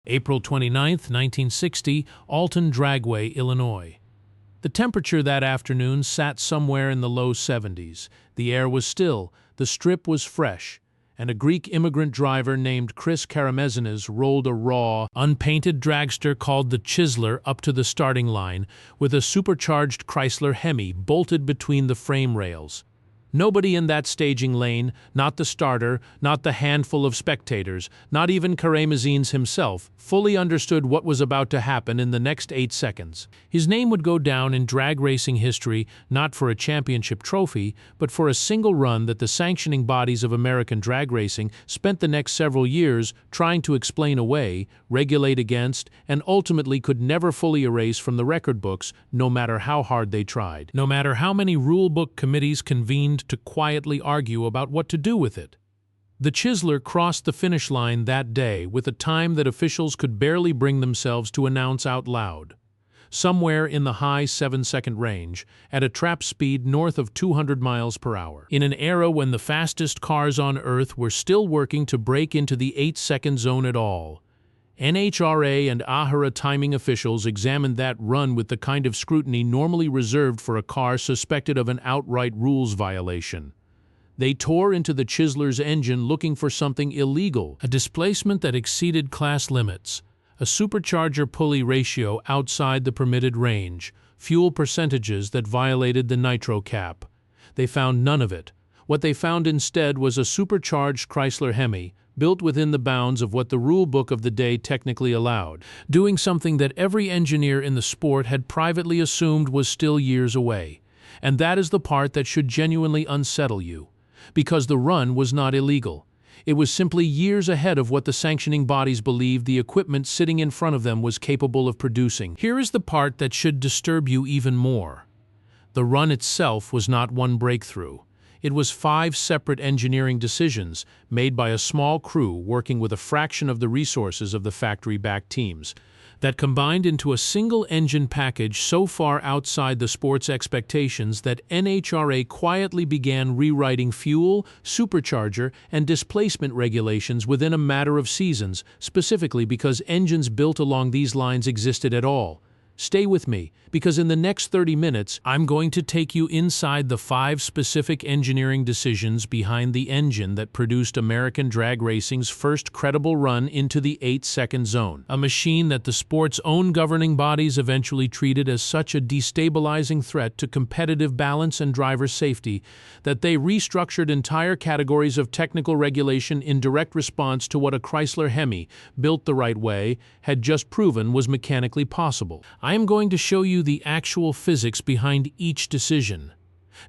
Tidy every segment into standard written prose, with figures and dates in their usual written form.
April 29, 1960, Alton Dragway, Illinois. The temperature that afternoon sat somewhere in the low 70s. The air was still, the strip was fresh, and a Greek immigrant driver named Karamesines rolled a raw, unpainted dragster called the Chizler up to the starting line with a supercharged Chrysler Hemi bolted between the frame rails. Nobody in that staging lane, not the starter, not the handful of spectators, not even Karamesines himself, fully understood what was about to happen in the next 8 seconds. His name would go down in drag racing history not for a championship trophy, but for a single run that the sanctioning bodies of American drag racing spent the next several years trying to explain away, regulate against, and ultimately could never fully erase from the record books, no matter how hard they tried. No matter how many rulebook committees convened to quietly argue about what to do with it. The Chizler crossed the finish line that day with a time that officials could barely bring themselves to announce out loud. Somewhere in the high 7-second range, at a trap speed north of 200 miles per hour. In an era when the fastest cars on Earth were still working to break into the 8-second zone at all. NHRA and AHRA timing officials examined that run with the kind of scrutiny normally reserved for a car suspected of an outright rules violation. They tore into the Chizler's engine looking for something illegal, a displacement that exceeded class limits, a supercharger pulley ratio outside the permitted range, fuel percentages that violated the Nitro cap. They found none of it. What they found instead was a supercharged Chrysler Hemi, built within the bounds of what the rule book of the day technically allowed, doing something that every engineer in the sport had privately assumed was still years away. And that is the part that should genuinely unsettle you. Because the run was not illegal. It was simply years ahead of what the sanctioning bodies believed the equipment sitting in front of them was capable of producing. Here is the part that should disturb you even more. The run itself was not one breakthrough. It was 5 separate engineering decisions made by a small crew working with a fraction of the resources of the factory-backed teams that combined into a single engine package so far outside the sport's expectations that NHRA quietly began rewriting fuel, supercharger, and displacement regulations within a matter of seasons, specifically because engines built along these lines existed at all. Stay with me, because in the next 30 minutes, I'm going to take you inside the 5 specific engineering decisions behind the engine that produced American drag racing's first credible run into the 8-second zone, a machine that the sport's own governing bodies eventually treated as such a destabilizing threat to competitive balance and driver safety that they restructured entire categories of technical regulation in direct response to what a Chrysler Hemi, built the right way, had just proven was mechanically possible. I am going to show you the actual physics behind each decision.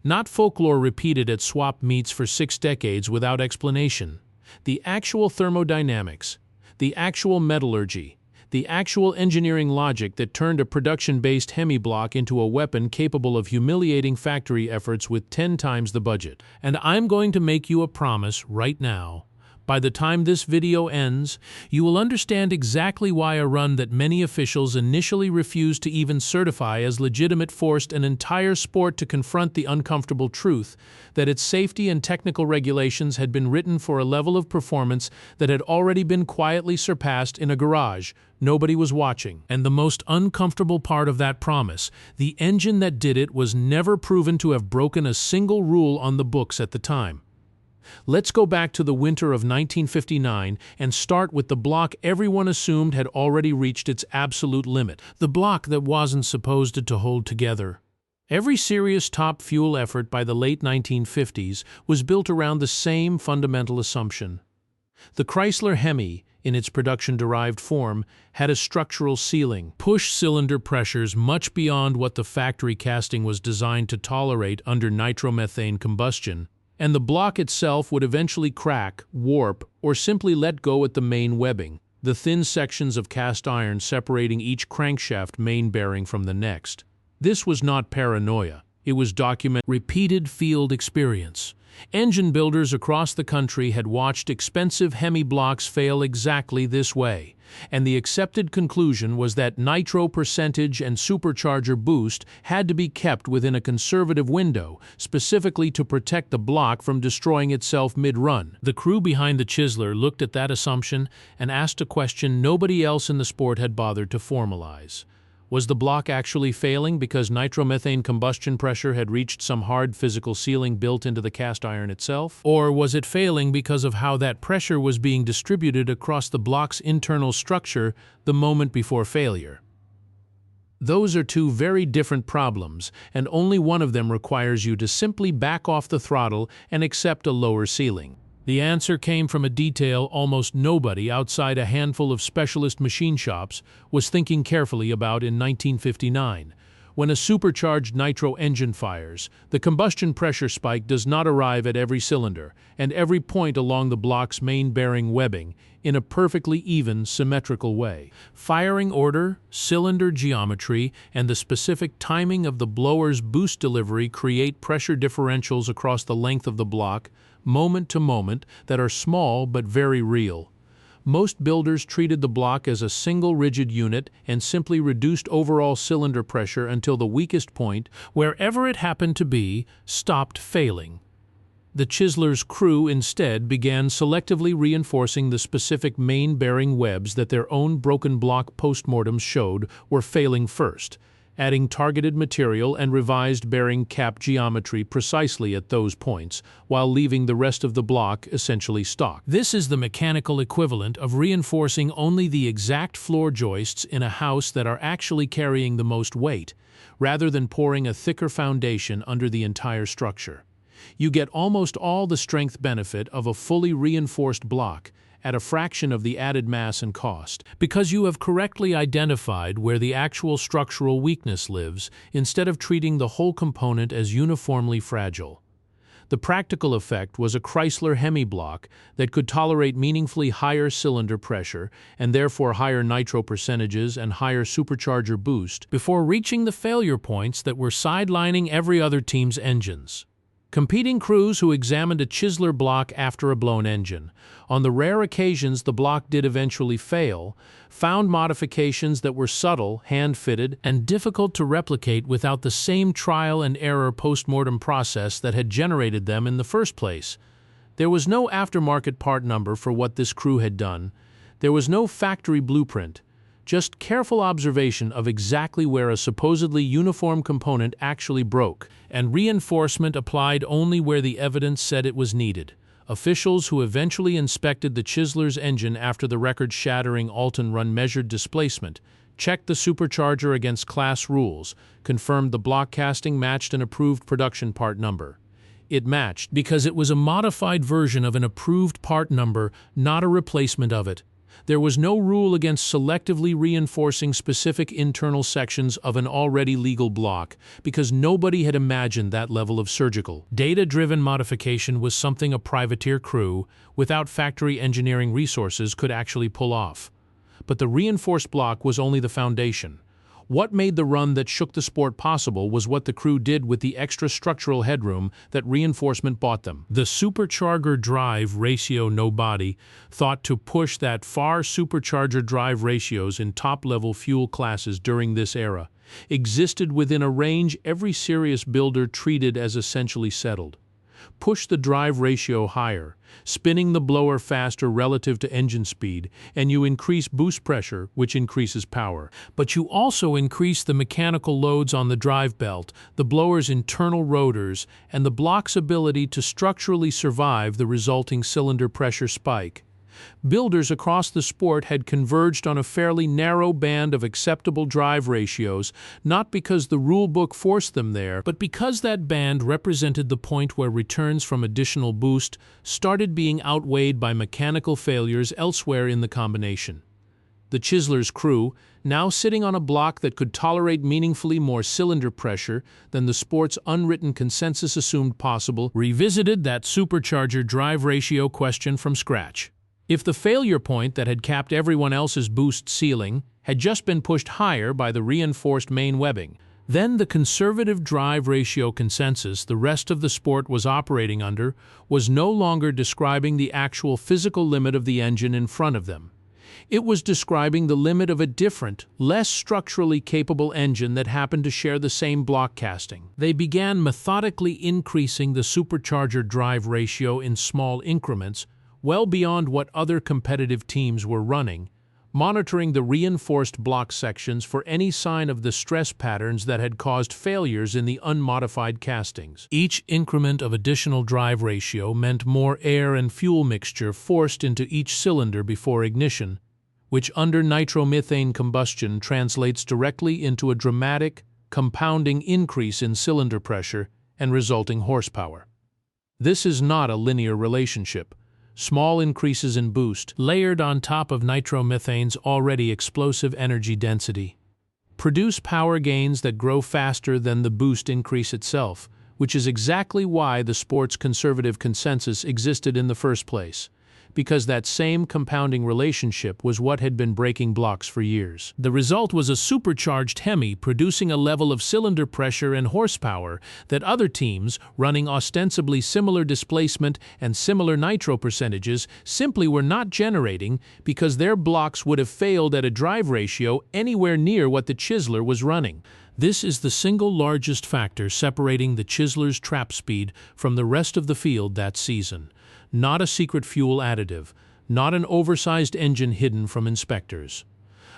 Not folklore repeated at swap meets for 6 decades without explanation. The actual thermodynamics, the actual metallurgy, the actual engineering logic that turned a production-based Hemi block into a weapon capable of humiliating factory efforts with 10 times the budget. And I'm going to make you a promise right now. By the time this video ends, you will understand exactly why a run that many officials initially refused to even certify as legitimate forced an entire sport to confront the uncomfortable truth that its safety and technical regulations had been written for a level of performance that had already been quietly surpassed in a garage. Nobody was watching. And the most uncomfortable part of that promise, the engine that did it was never proven to have broken a single rule on the books at the time. Let's go back to the winter of 1959 and start with the block everyone assumed had already reached its absolute limit, the block that wasn't supposed to hold together. Every serious top fuel effort by the late 1950s was built around the same fundamental assumption. The Chrysler Hemi, in its production-derived form, had a structural ceiling, push cylinder pressures much beyond what the factory casting was designed to tolerate under nitromethane combustion, and the block itself would eventually crack, warp, or simply let go at the main webbing, the thin sections of cast iron separating each crankshaft main bearing from the next. This was not paranoia. It was documented repeated field experience. Engine builders across the country had watched expensive Hemi blocks fail exactly this way, and the accepted conclusion was that nitro percentage and supercharger boost had to be kept within a conservative window, specifically to protect the block from destroying itself mid-run. The crew behind the Chizler looked at that assumption and asked a question nobody else in the sport had bothered to formalize. Was the block actually failing because nitromethane combustion pressure had reached some hard physical ceiling built into the cast iron itself? Or was it failing because of how that pressure was being distributed across the block's internal structure the moment before failure? Those are two very different problems, and only one of them requires you to simply back off the throttle and accept a lower ceiling. The answer came from a detail almost nobody outside a handful of specialist machine shops was thinking carefully about in 1959. When a supercharged nitro engine fires, the combustion pressure spike does not arrive at every cylinder and every point along the block's main bearing webbing in a perfectly even, symmetrical way. Firing order, cylinder geometry, and the specific timing of the blower's boost delivery create pressure differentials across the length of the block, moment to moment, that are small but very real. Most builders treated the block as a single rigid unit and simply reduced overall cylinder pressure until the weakest point, wherever it happened to be, stopped failing. The Chizler's crew instead began selectively reinforcing the specific main bearing webs that their own broken block postmortems showed were failing first, adding targeted material and revised bearing cap geometry precisely at those points, while leaving the rest of the block essentially stock. This is the mechanical equivalent of reinforcing only the exact floor joists in a house that are actually carrying the most weight, rather than pouring a thicker foundation under the entire structure. You get almost all the strength benefit of a fully reinforced block at a fraction of the added mass and cost, because you have correctly identified where the actual structural weakness lives instead of treating the whole component as uniformly fragile. The practical effect was a Chrysler Hemi block that could tolerate meaningfully higher cylinder pressure and therefore higher nitro percentages and higher supercharger boost before reaching the failure points that were sidelining every other team's engines. Competing crews who examined a Chizler block after a blown engine, on the rare occasions the block did eventually fail, found modifications that were subtle, hand-fitted, and difficult to replicate without the same trial and error post-mortem process that had generated them in the first place. There was no aftermarket part number for what this crew had done. There was no factory blueprint. Just careful observation of exactly where a supposedly uniform component actually broke, and reinforcement applied only where the evidence said it was needed. Officials who eventually inspected the Chizler's engine after the record-shattering Alton Run measured displacement, checked the supercharger against class rules, confirmed the block casting matched an approved production part number. It matched because it was a modified version of an approved part number, not a replacement of it. There was no rule against selectively reinforcing specific internal sections of an already legal block, because nobody had imagined that level of surgical, data-driven modification was something a privateer crew, without factory engineering resources, could actually pull off. But the reinforced block was only the foundation. What made the run that shook the sport possible was what the crew did with the extra structural headroom that reinforcement bought them. The supercharger drive ratio no-body thought to push that far supercharger drive ratios in top-level fuel classes during this era existed within a range every serious builder treated as essentially settled. Push the drive ratio higher, spinning the blower faster relative to engine speed, and you increase boost pressure, which increases power. But you also increase the mechanical loads on the drive belt, the blower's internal rotors, and the block's ability to structurally survive the resulting cylinder pressure spike. Builders across the sport had converged on a fairly narrow band of acceptable drive ratios, not because the rulebook forced them there, but because that band represented the point where returns from additional boost started being outweighed by mechanical failures elsewhere in the combination. The Chizler's crew, now sitting on a block that could tolerate meaningfully more cylinder pressure than the sport's unwritten consensus assumed possible, revisited that supercharger drive ratio question from scratch. If the failure point that had capped everyone else's boost ceiling had just been pushed higher by the reinforced main webbing, Then the conservative drive ratio consensus the rest of the sport was operating under was no longer describing the actual physical limit of the engine in front of them. It was describing the limit of a different, less structurally capable engine that happened to share the same block casting. They began methodically increasing the supercharger drive ratio in small increments, well beyond what other competitive teams were running, monitoring the reinforced block sections for any sign of the stress patterns that had caused failures in the unmodified castings. Each increment of additional drive ratio meant more air and fuel mixture forced into each cylinder before ignition, which under nitromethane combustion translates directly into a dramatic, compounding increase in cylinder pressure and resulting horsepower. This is not a linear relationship. Small increases in boost, layered on top of nitromethane's already explosive energy density, produce power gains that grow faster than the boost increase itself, which is exactly why the sport's conservative consensus existed in the first place, because that same compounding relationship was what had been breaking blocks for years. The result was a supercharged Hemi producing a level of cylinder pressure and horsepower that other teams, running ostensibly similar displacement and similar nitro percentages, simply were not generating because their blocks would have failed at a drive ratio anywhere near what the Chizler was running. This is the single largest factor separating the Chizler's trap speed from the rest of the field that season. Not a secret fuel additive, not an oversized engine hidden from inspectors.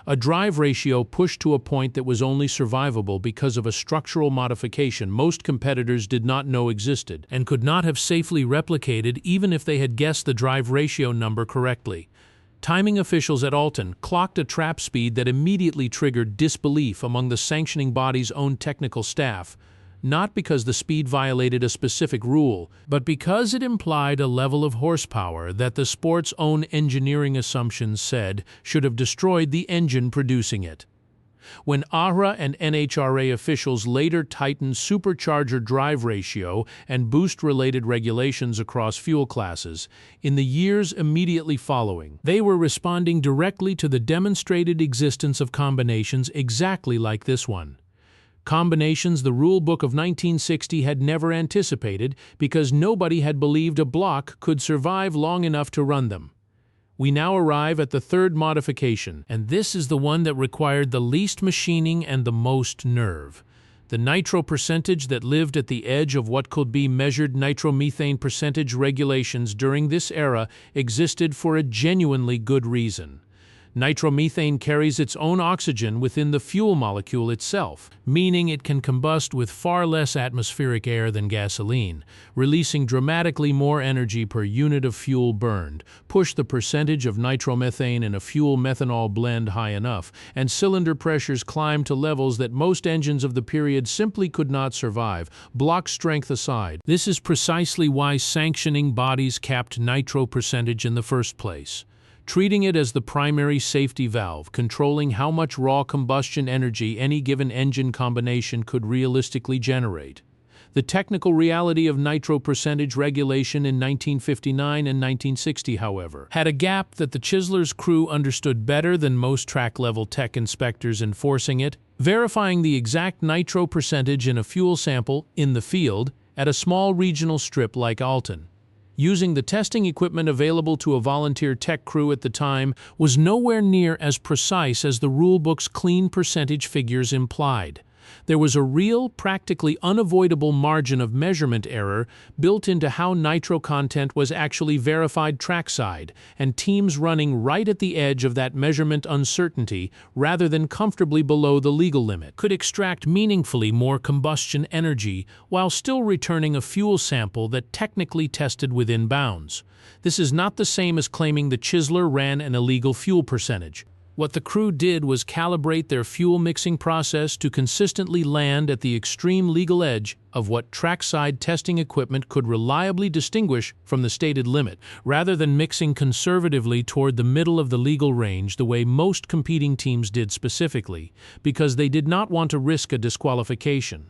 A drive ratio pushed to a point that was only survivable because of a structural modification most competitors did not know existed and could not have safely replicated even if they had guessed the drive ratio number correctly. Timing officials at Alton clocked a trap speed that immediately triggered disbelief among the sanctioning body's own technical staff, not because the speed violated a specific rule, but because it implied a level of horsepower that the sport's own engineering assumptions said should have destroyed the engine producing it. When AHRA and NHRA officials later tightened supercharger drive ratio and boost-related regulations across fuel classes, in the years immediately following, they were responding directly to the demonstrated existence of combinations exactly like this one. Combinations the rule book of 1960 had never anticipated because nobody had believed a block could survive long enough to run them. We now arrive at the third modification, and this is the one that required the least machining and the most nerve. The nitro percentage that lived at the edge of what could be measured nitromethane percentage regulations during this era existed for a genuinely good reason. Nitromethane carries its own oxygen within the fuel molecule itself, meaning it can combust with far less atmospheric air than gasoline, releasing dramatically more energy per unit of fuel burned, push the percentage of nitromethane in a fuel-methanol blend high enough, and cylinder pressures climb to levels that most engines of the period simply could not survive, block strength aside. This is precisely why sanctioning bodies capped nitro percentage in the first place, treating it as the primary safety valve, controlling how much raw combustion energy any given engine combination could realistically generate. The technical reality of nitro percentage regulation in 1959 and 1960, however, had a gap that the Chizler's crew understood better than most track-level tech inspectors enforcing it, verifying the exact nitro percentage in a fuel sample in the field at a small regional strip like Alton. Using the testing equipment available to a volunteer tech crew at the time was nowhere near as precise as the rulebook's clean percentage figures implied. There was a real, practically unavoidable margin of measurement error built into how nitro content was actually verified trackside, and teams running right at the edge of that measurement uncertainty rather than comfortably below the legal limit could extract meaningfully more combustion energy while still returning a fuel sample that technically tested within bounds. This is not the same as claiming the Chizler ran an illegal fuel percentage. What the crew did was calibrate their fuel mixing process to consistently land at the extreme legal edge of what trackside testing equipment could reliably distinguish from the stated limit, rather than mixing conservatively toward the middle of the legal range the way most competing teams did specifically, because they did not want to risk a disqualification.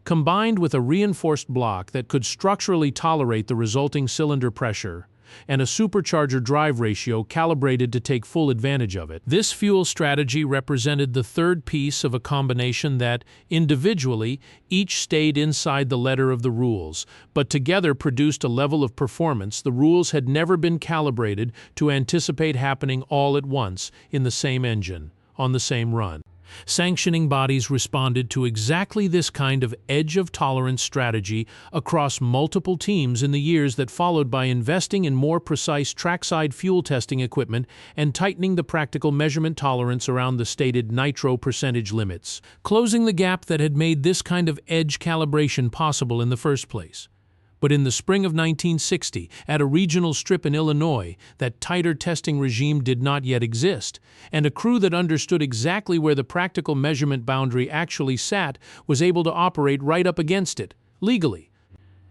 Combined with a reinforced block that could structurally tolerate the resulting cylinder pressure, and a supercharger drive ratio calibrated to take full advantage of it. This fuel strategy represented the third piece of a combination that, individually, each stayed inside the letter of the rules, but together produced a level of performance the rules had never been calibrated to anticipate happening all at once in the same engine, on the same run. Sanctioning bodies responded to exactly this kind of edge-of-tolerance strategy across multiple teams in the years that followed by investing in more precise trackside fuel testing equipment and tightening the practical measurement tolerance around the stated nitro percentage limits, closing the gap that had made this kind of edge calibration possible in the first place. But in the spring of 1960, at a regional strip in Illinois, that tighter testing regime did not yet exist, and a crew that understood exactly where the practical measurement boundary actually sat was able to operate right up against it, legally.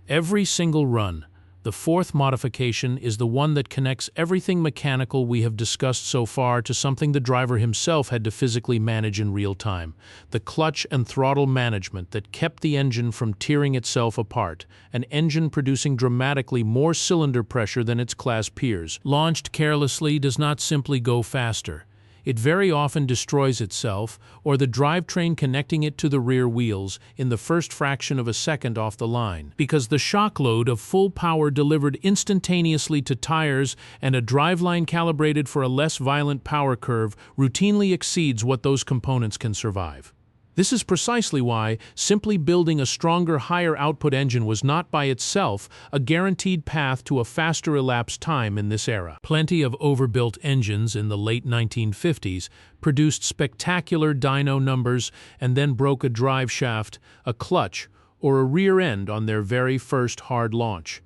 Every single run, the fourth modification, is the one that connects everything mechanical we have discussed so far to something the driver himself had to physically manage in real time: the clutch and throttle management that kept the engine from tearing itself apart, an engine producing dramatically more cylinder pressure than its class peers. Launched carelessly does not simply go faster. It very often destroys itself, or the drivetrain connecting it to the rear wheels, in the first fraction of a second off the line, because the shock load of full power delivered instantaneously to tires and a driveline calibrated for a less violent power curve routinely exceeds what those components can survive. This is precisely why simply building a stronger, higher output engine was not by itself a guaranteed path to a faster elapsed time in this era. Plenty of overbuilt engines in the late 1950s produced spectacular dyno numbers and then broke a drive shaft, a clutch, or a rear end on their very first hard launch.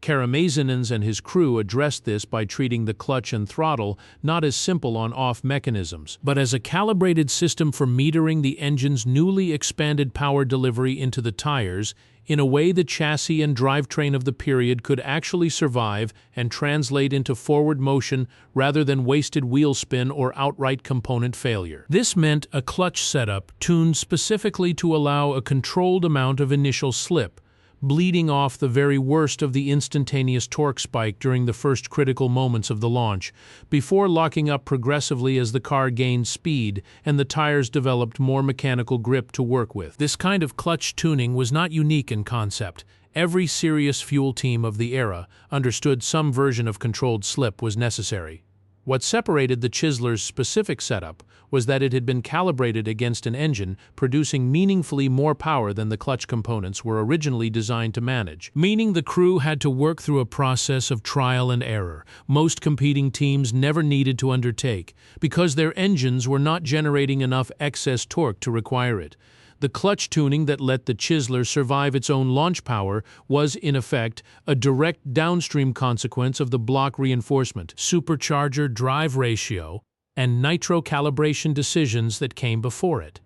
Karamesines and his crew addressed this by treating the clutch and throttle not as simple on-off mechanisms, but as a calibrated system for metering the engine's newly expanded power delivery into the tires in a way the chassis and drivetrain of the period could actually survive and translate into forward motion rather than wasted wheel spin or outright component failure. This meant a clutch setup tuned specifically to allow a controlled amount of initial slip, bleeding off the very worst of the instantaneous torque spike during the first critical moments of the launch, before locking up progressively as the car gained speed and the tires developed more mechanical grip to work with. This kind of clutch tuning was not unique in concept. Every serious fuel team of the era understood some version of controlled slip was necessary. What separated the Chizler's specific setup was that it had been calibrated against an engine producing meaningfully more power than the clutch components were originally designed to manage, meaning the crew had to work through a process of trial and error most competing teams never needed to undertake because their engines were not generating enough excess torque to require it. The clutch tuning that let the Chizler survive its own launch power was, in effect, a direct downstream consequence of the block reinforcement, supercharger drive ratio, and nitro calibration decisions that came before it.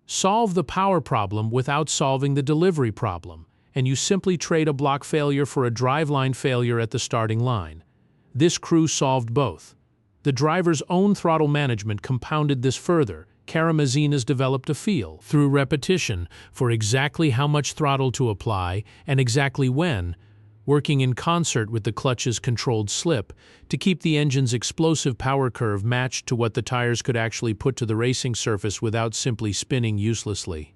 Solve the power problem without solving the delivery problem, and you simply trade a block failure for a driveline failure at the starting line. This crew solved both. The driver's own throttle management compounded this further. Karamesines developed a feel, through repetition, for exactly how much throttle to apply and exactly when, working in concert with the clutch's controlled slip to keep the engine's explosive power curve matched to what the tires could actually put to the racing surface without simply spinning uselessly.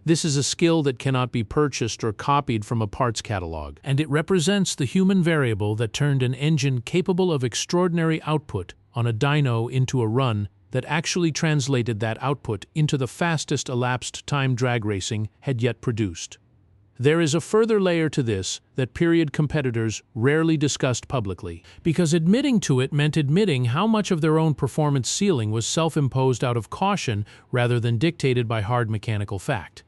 This is a skill that cannot be purchased or copied from a parts catalog, and it represents the human variable that turned an engine capable of extraordinary output on a dyno into a run that actually translated that output into the fastest elapsed time drag racing had yet produced. There is a further layer to this that period competitors rarely discussed publicly, because admitting to it meant admitting how much of their own performance ceiling was self-imposed out of caution rather than dictated by hard mechanical fact.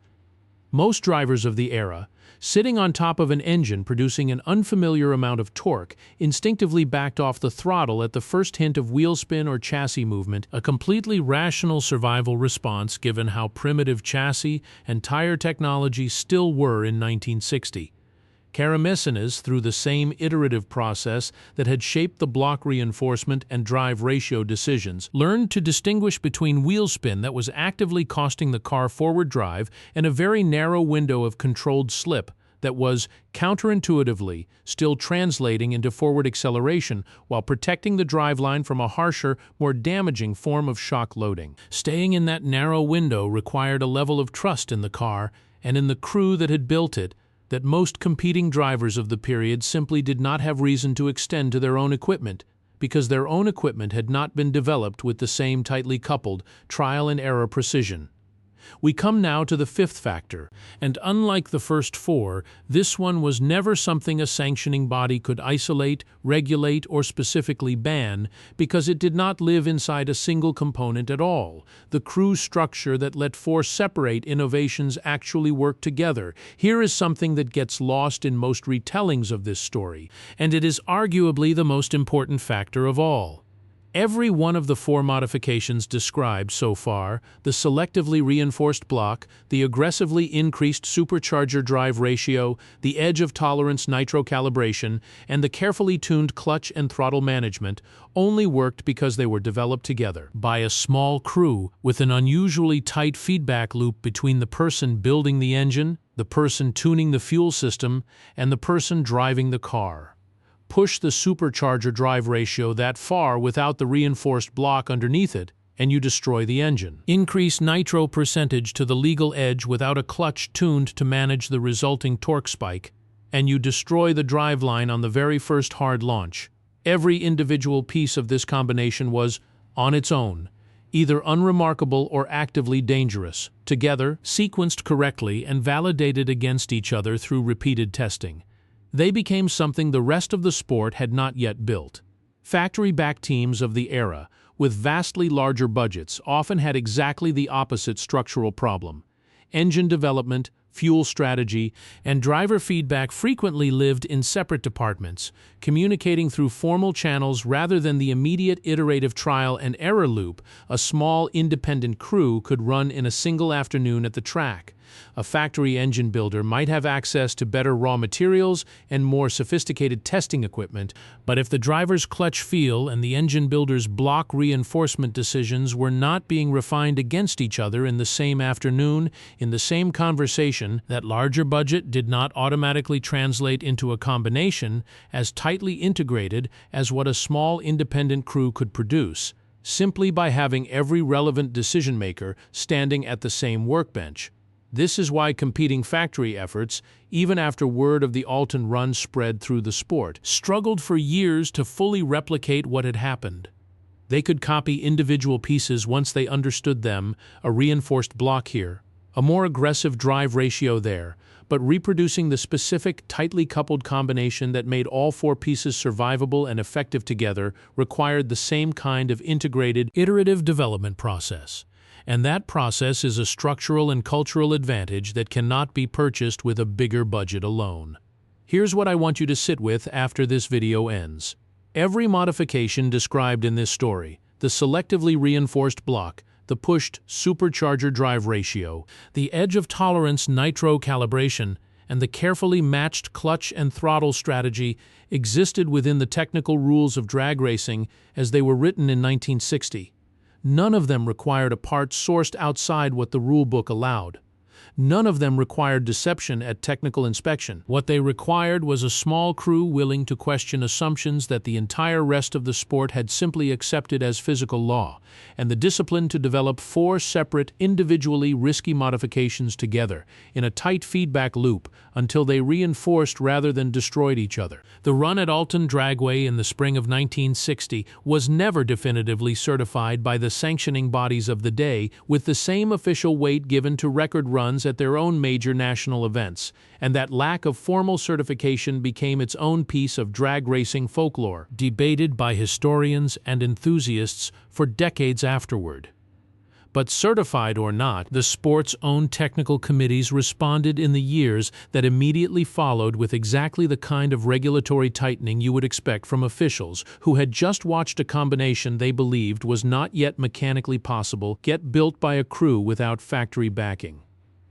Most drivers of the era, sitting on top of an engine producing an unfamiliar amount of torque, instinctively backed off the throttle at the first hint of wheel spin or chassis movement, a completely rational survival response given how primitive chassis and tire technology still were in 1960. Karamesines, through the same iterative process that had shaped the block reinforcement and drive ratio decisions, learned to distinguish between wheel spin that was actively costing the car forward drive and a very narrow window of controlled slip that was, counterintuitively, still translating into forward acceleration while protecting the driveline from a harsher, more damaging form of shock loading. Staying in that narrow window required a level of trust in the car and in the crew that had built it that most competing drivers of the period simply did not have reason to extend to their own equipment, because their own equipment had not been developed with the same tightly coupled, trial-and-error precision. We come now to the fifth factor, and unlike the first four, this one was never something a sanctioning body could isolate, regulate, or specifically ban, because it did not live inside a single component at all, the crew structure that let four separate innovations actually work together. Here is something that gets lost in most retellings of this story, and it is arguably the most important factor of all. Every one of the four modifications described so far, the selectively reinforced block, the aggressively increased supercharger drive ratio, the edge of tolerance nitro calibration, and the carefully tuned clutch and throttle management, only worked because they were developed together by a small crew with an unusually tight feedback loop between the person building the engine, the person tuning the fuel system, and the person driving the car. Push the supercharger drive ratio that far without the reinforced block underneath it, and you destroy the engine. Increase nitro percentage to the legal edge without a clutch tuned to manage the resulting torque spike, and you destroy the driveline on the very first hard launch. Every individual piece of this combination was, on its own, either unremarkable or actively dangerous. Together, sequenced correctly and validated against each other through repeated testing, they became something the rest of the sport had not yet built. Factory-backed teams of the era, with vastly larger budgets, often had exactly the opposite structural problem. Engine development, fuel strategy, and driver feedback frequently lived in separate departments, communicating through formal channels rather than the immediate iterative trial and error loop a small independent crew could run in a single afternoon at the track. A factory engine builder might have access to better raw materials and more sophisticated testing equipment, but if the driver's clutch feel and the engine builder's block reinforcement decisions were not being refined against each other in the same afternoon, in the same conversation, that larger budget did not automatically translate into a combination as tightly integrated as what a small independent crew could produce, simply by having every relevant decision-maker standing at the same workbench. This is why competing factory efforts, even after word of the Alton Run spread through the sport, struggled for years to fully replicate what had happened. They could copy individual pieces once they understood them, a reinforced block here, a more aggressive drive ratio there, but reproducing the specific, tightly coupled combination that made all four pieces survivable and effective together required the same kind of integrated, iterative development process. And that process is a structural and cultural advantage that cannot be purchased with a bigger budget alone. Here's what I want you to sit with after this video ends. Every modification described in this story, the selectively reinforced block, the pushed supercharger drive ratio, the edge of tolerance nitro calibration, and the carefully matched clutch and throttle strategy existed within the technical rules of drag racing as they were written in 1960. None of them required a part sourced outside what the rulebook allowed. None of them required deception at technical inspection. What they required was a small crew willing to question assumptions that the entire rest of the sport had simply accepted as physical law, and the discipline to develop four separate, individually risky modifications together, in a tight feedback loop, until they reinforced rather than destroyed each other. The run at Alton Dragway in the spring of 1960 was never definitively certified by the sanctioning bodies of the day with the same official weight given to record runs at their own major national events, and that lack of formal certification became its own piece of drag racing folklore, debated by historians and enthusiasts for decades afterward. But certified or not, the sport's own technical committees responded in the years that immediately followed with exactly the kind of regulatory tightening you would expect from officials who had just watched a combination they believed was not yet mechanically possible get built by a crew without factory backing.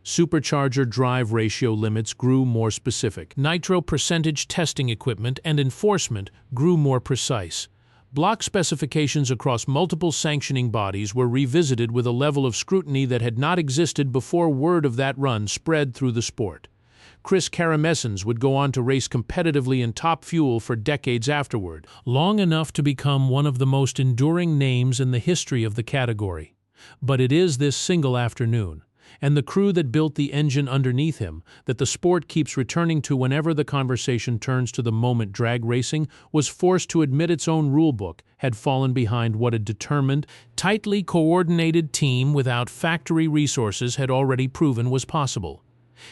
Supercharger drive ratio limits grew more specific. Nitro percentage testing equipment and enforcement grew more precise. Block specifications across multiple sanctioning bodies were revisited with a level of scrutiny that had not existed before word of that run spread through the sport. Chris Karamesines would go on to race competitively in Top Fuel for decades afterward, long enough to become one of the most enduring names in the history of the category. But it is this single afternoon, and the crew that built the engine underneath him, that the sport keeps returning to whenever the conversation turns to the moment drag racing was forced to admit its own rulebook had fallen behind what a determined, tightly coordinated team without factory resources had already proven was possible.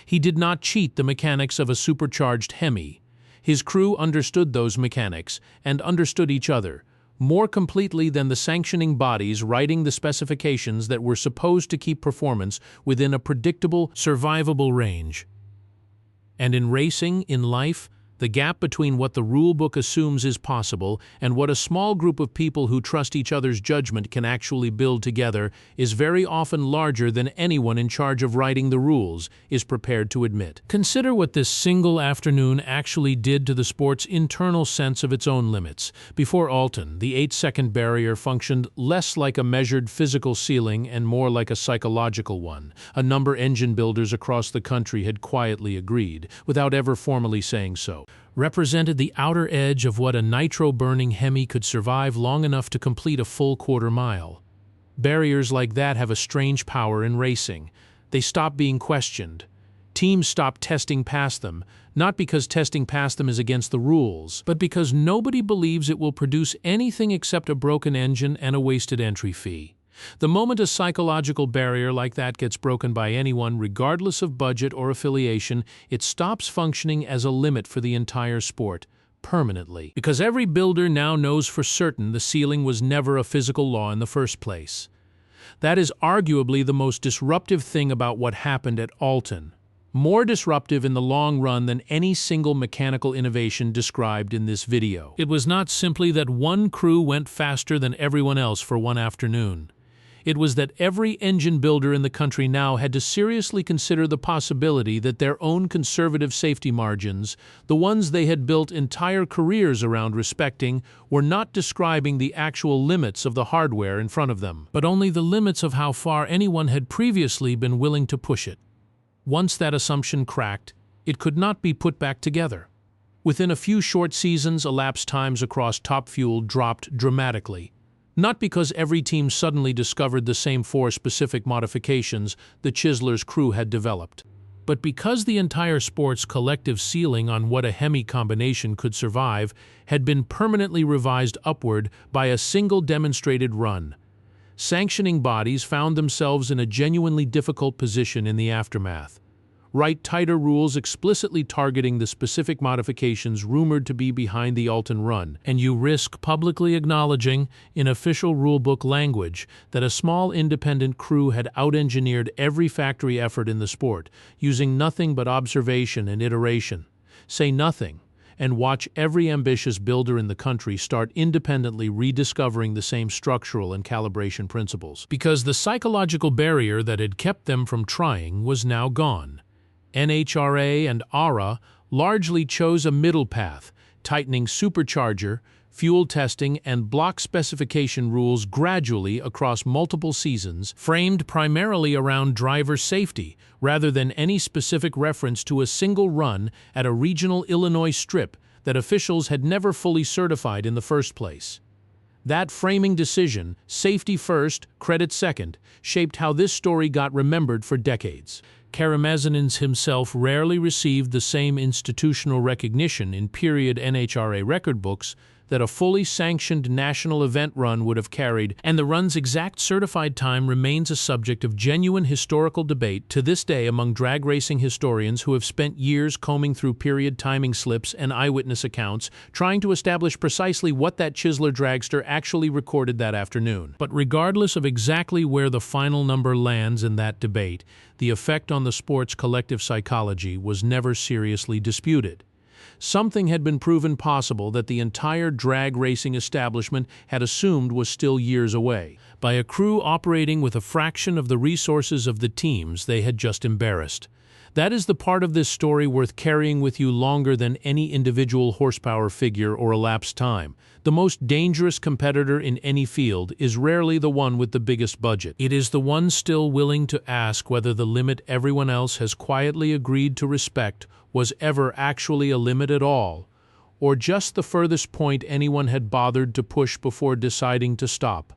He did not cheat the mechanics of a supercharged Hemi. His crew understood those mechanics and understood each other, more completely than the sanctioning bodies writing the specifications that were supposed to keep performance within a predictable, survivable range. And in racing, in life, the gap between what the rulebook assumes is possible and what a small group of people who trust each other's judgment can actually build together is very often larger than anyone in charge of writing the rules is prepared to admit. Consider what this single afternoon actually did to the sport's internal sense of its own limits. Before Alton, the 8-second barrier functioned less like a measured physical ceiling and more like a psychological one. A number of engine builders across the country had quietly agreed, without ever formally saying so. Represented the outer edge of what a nitro-burning Hemi could survive long enough to complete a full quarter mile. Barriers like that have a strange power in racing. They stop being questioned. Teams stop testing past them, not because testing past them is against the rules, but because nobody believes it will produce anything except a broken engine and a wasted entry fee. The moment a psychological barrier like that gets broken by anyone, regardless of budget or affiliation, it stops functioning as a limit for the entire sport, permanently. Because every builder now knows for certain the ceiling was never a physical law in the first place. That is arguably the most disruptive thing about what happened at Alton. More disruptive in the long run than any single mechanical innovation described in this video. It was not simply that one crew went faster than everyone else for one afternoon. It was that every engine builder in the country now had to seriously consider the possibility that their own conservative safety margins, the ones they had built entire careers around respecting, were not describing the actual limits of the hardware in front of them, but only the limits of how far anyone had previously been willing to push it. Once that assumption cracked, it could not be put back together. Within a few short seasons, elapsed times across Top Fuel dropped dramatically. Not because every team suddenly discovered the same 4 specific modifications the Chizler's crew had developed, but because the entire sport's collective ceiling on what a Hemi combination could survive had been permanently revised upward by a single demonstrated run. Sanctioning bodies found themselves in a genuinely difficult position in the aftermath. Write tighter rules explicitly targeting the specific modifications rumored to be behind the Alton Run, and you risk publicly acknowledging, in official rulebook language, that a small independent crew had out-engineered every factory effort in the sport, using nothing but observation and iteration. Say nothing, and watch every ambitious builder in the country start independently rediscovering the same structural and calibration principles. Because the psychological barrier that had kept them from trying was now gone. NHRA and AHRA largely chose a middle path, tightening supercharger, fuel testing, and block specification rules gradually across multiple seasons, framed primarily around driver safety, rather than any specific reference to a single run at a regional Illinois strip that officials had never fully certified in the first place. That framing decision, safety first, credit second, shaped how this story got remembered for decades. Karamesines himself rarely received the same institutional recognition in period NHRA record books that a fully sanctioned national event run would have carried, and the run's exact certified time remains a subject of genuine historical debate to this day among drag racing historians who have spent years combing through period timing slips and eyewitness accounts, trying to establish precisely what that Chizler dragster actually recorded that afternoon. But regardless of exactly where the final number lands in that debate, the effect on the sport's collective psychology was never seriously disputed. Something had been proven possible that the entire drag racing establishment had assumed was still years away, by a crew operating with a fraction of the resources of the teams they had just embarrassed. That is the part of this story worth carrying with you longer than any individual horsepower figure or elapsed time. The most dangerous competitor in any field is rarely the one with the biggest budget. It is the one still willing to ask whether the limit everyone else has quietly agreed to respect was ever actually a limit at all, or just the furthest point anyone had bothered to push before deciding to stop.